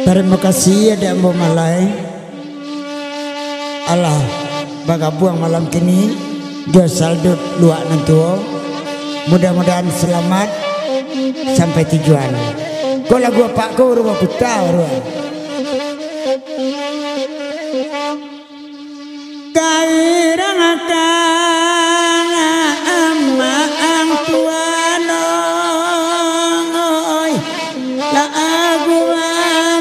Terima kasih ada Mbok Malai. Allah baga buang malam kini dia saldut luak nantuo. Mudah-mudahan selamat sampai tujuan. Kau lagu apa kau rumah putar rumah. Kairang akan ama ang tuano la agu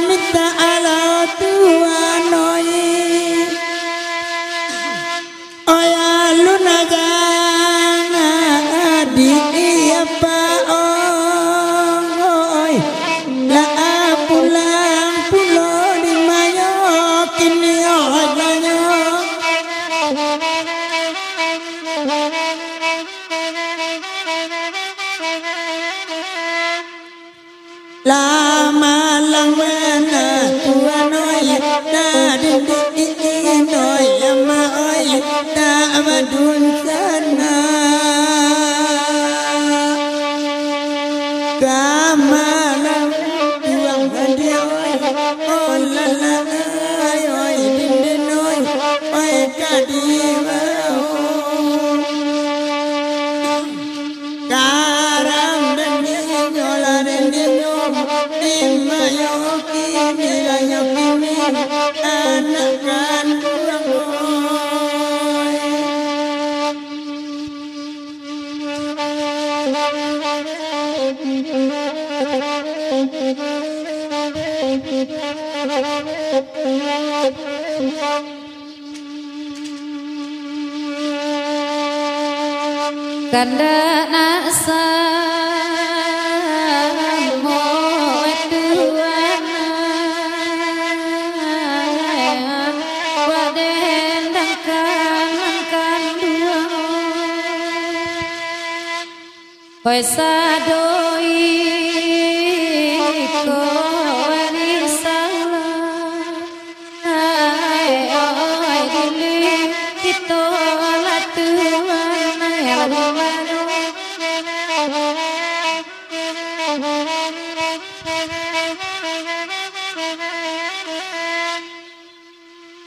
minta ala tuano oya lunaga di apa oi la pulang pulo di mayo kini ojanyo lama lama tuanoi da di noi ama oi da abadun sana kamala tuang hadioi oh la la oi din noi oi kadiwa karam dan nyola dan anakan kanda nasa Koi sadoi ko ani sala ai oi dili kita latuan ai lalu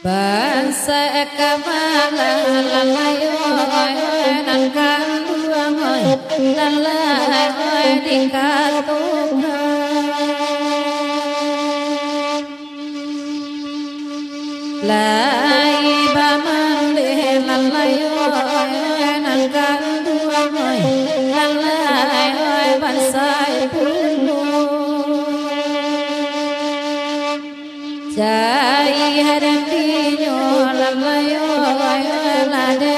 bangsa kamala lalayo nan kan lalai di katungan lai bamande lalayo nan kanduan lalai bansai pulu jai hadandiyo lalayo lade